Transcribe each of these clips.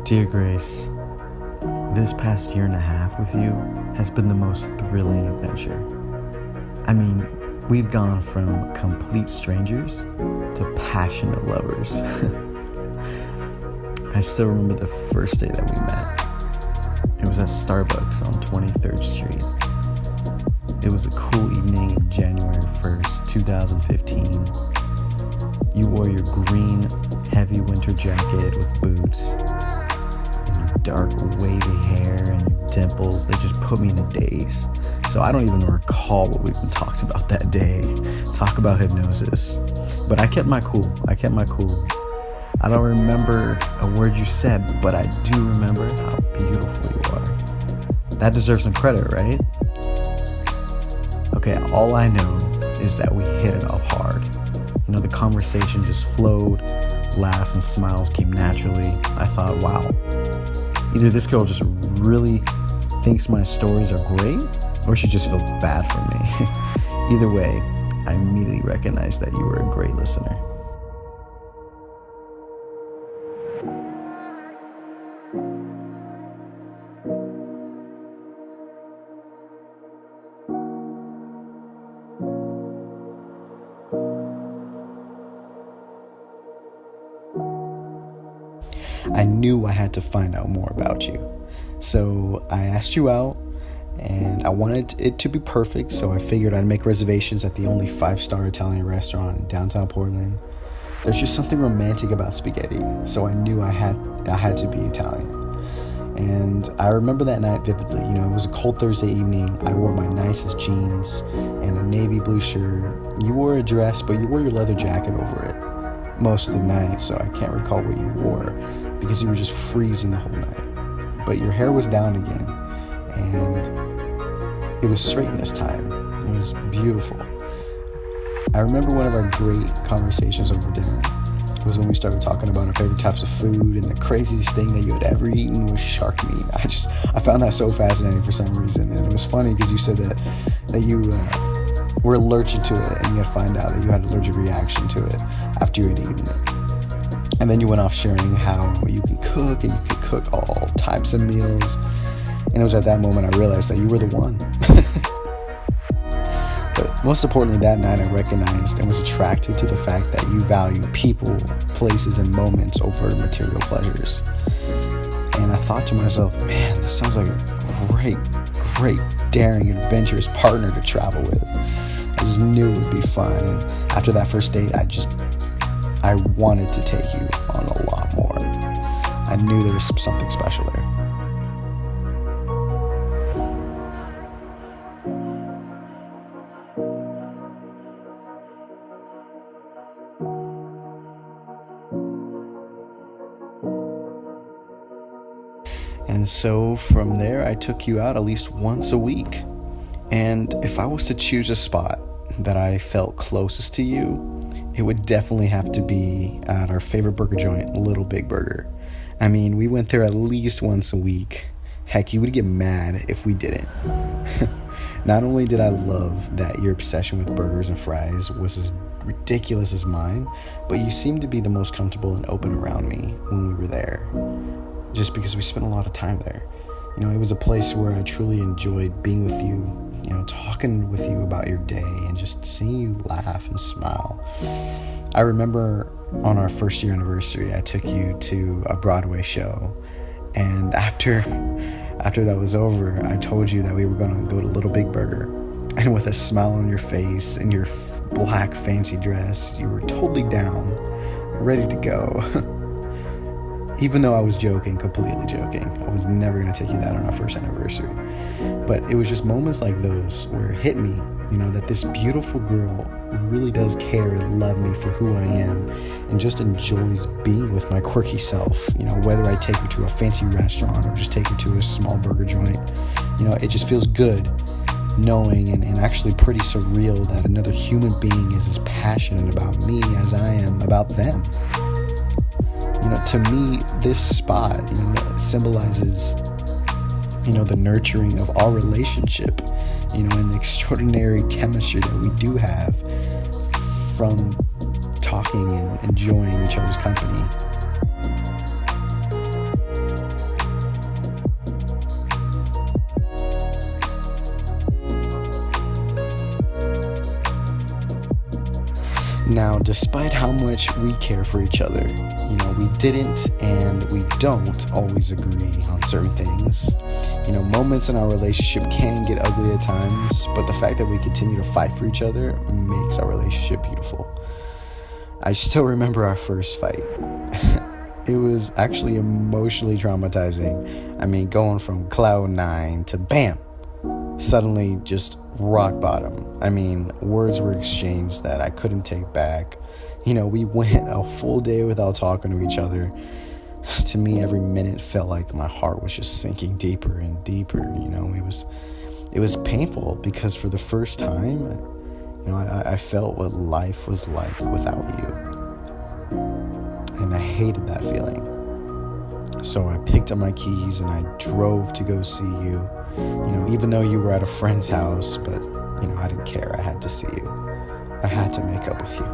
Dear Grace, this past year and a half with you has been the most thrilling adventure. I mean, we've gone from complete strangers to passionate lovers. I still remember the first day that we met. It was at Starbucks on 23rd Street. It was a cool evening, January 1st, 2015. You wore your green, heavy winter jacket with boots, and your dark, wavy hair and your dimples. They just put me in a daze. So I don't even recall what we even talked about that day. Talk about hypnosis. But I kept my cool. I don't remember a word you said, but I do remember how beautiful you are. That deserves some credit, right? Okay, all I know is that we hit it off hard. You know, the conversation just flowed, laughs and smiles came naturally. I thought, wow, either this girl just really thinks my stories are great, or she just feels bad for me. Either way, I immediately recognized that you were a great listener. I knew I had to find out more about you. So I asked you out, and I wanted it to be perfect, so I figured I'd make reservations at the only 5-star Italian restaurant in downtown Portland. There's just something romantic about spaghetti, so I knew I had to be Italian. And I remember that night vividly. You know, it was a cold Thursday evening. I wore my nicest jeans and a navy blue shirt. You wore a dress, but you wore your leather jacket over it most of the night, so I can't recall what you wore because you were just freezing the whole night. But your hair was down again, and it was straight this time. It was beautiful. I remember one of our great conversations over dinner was when we started talking about our favorite types of food, and the craziest thing that you had ever eaten was shark meat. I found that so fascinating for some reason, and it was funny because you said that you were allergic to it, and you had to find out that you had an allergic reaction to it after you had eaten it. And then you went off sharing how you can cook, and you could cook all types of meals. And it was at that moment I realized that you were the one. But most importantly, that night I recognized and was attracted to the fact that you value people, places, and moments over material pleasures. And I thought to myself, man, this sounds like a great, daring, adventurous partner to travel with. I just knew it would be fun. And after that first date, I wanted to take you on a lot more. I knew there was something special there. And so from there, I took you out at least once a week. And if I was to choose a spot that I felt closest to you, it would definitely have to be at our favorite burger joint, Little Big Burger. I mean, we went there at least once a week. Heck, you would get mad if we didn't. Not only did I love that your obsession with burgers and fries was as ridiculous as mine, but you seemed to be the most comfortable and open around me when we were there, just because we spent a lot of time there. You know, it was a place where I truly enjoyed being with you, you know, talking with you about your day and just seeing you laugh and smile. I remember on our first year anniversary, I took you to a Broadway show. And after that was over, I told you that we were going to go to Little Big Burger. And with a smile on your face and your black fancy dress, you were totally down, ready to go. Even though I was joking, completely joking. I was never going to take you out on our first anniversary. But it was just moments like those where it hit me, you know, that this beautiful girl really does care and love me for who I am and just enjoys being with my quirky self. You know, whether I take her to a fancy restaurant or just take her to a small burger joint, you know, it just feels good knowing and actually pretty surreal that another human being is as passionate about me as I am about them. You know, to me, this spot, you know, symbolizes, you know, the nurturing of our relationship, you know, and the extraordinary chemistry that we do have from talking and enjoying each other's company. Now, despite how much we care for each other, we didn't and we don't always agree on certain things. Moments in our relationship can get ugly at times, but the fact that we continue to fight for each other makes our relationship beautiful. I still remember our first fight. It was actually emotionally traumatizing. I mean, going from cloud 9 to bam, suddenly just rock bottom. I mean, words were exchanged that I couldn't take back. We went a full day without talking to each other. To me, every minute felt like my heart was just sinking deeper and deeper. It was painful because for the first time, I felt what life was like without you. And I hated that feeling. So I picked up my keys and I drove to go see you. Even though you were at a friend's house, but I didn't care. I had to see you. I had to make up with you.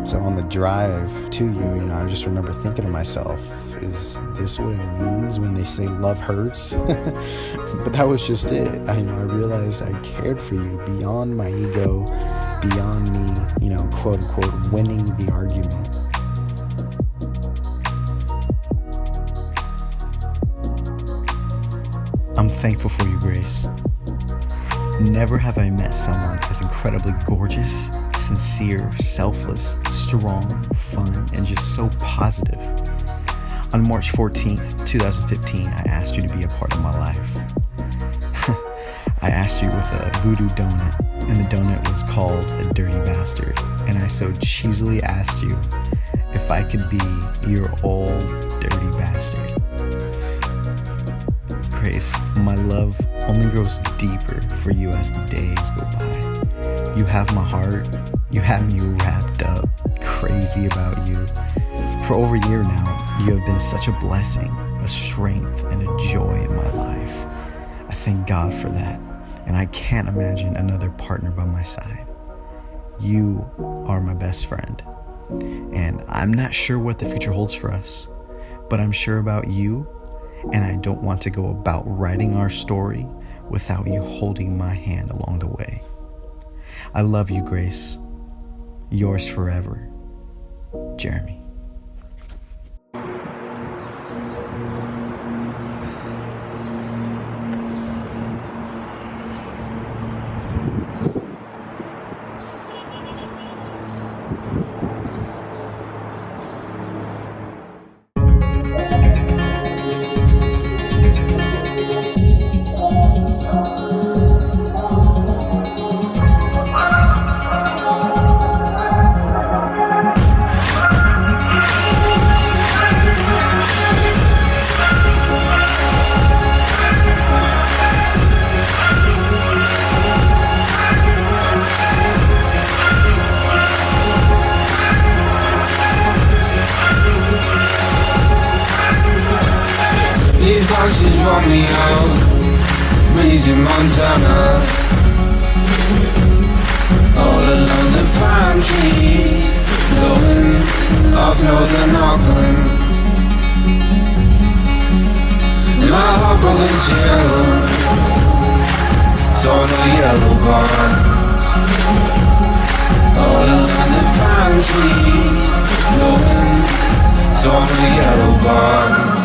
So on the drive to you, I just remember thinking to myself, is this what it means when they say love hurts? But that was just it. I realized I cared for you beyond my ego, beyond me, quote unquote, winning the argument. I'm thankful for you, Grace. Never have I met someone as incredibly gorgeous, sincere, selfless, strong, fun, and just so positive. On March 14th, 2015, I asked you to be a part of my life. I asked you with a voodoo donut, and the donut was called a dirty bastard. And I so cheesily asked you if I could be your old dirty bastard. Grace, my love only grows deeper for you as the days go by. You have my heart. You have me wrapped up, crazy about you. For over a year now, you have been such a blessing, a strength, and a joy in my life. I thank God for that, and I can't imagine another partner by my side. You are my best friend, and I'm not sure what the future holds for us, but I'm sure about you. And I don't want to go about writing our story without you holding my hand along the way. I love you, Grace. Yours forever, Jeremy. These boxes want me out, raising Montana. All along the pine trees, blowing off northern Auckland. My heart broken yellow, it's on a yellow bar. All along the pine trees, blowing, it's on a yellow bar.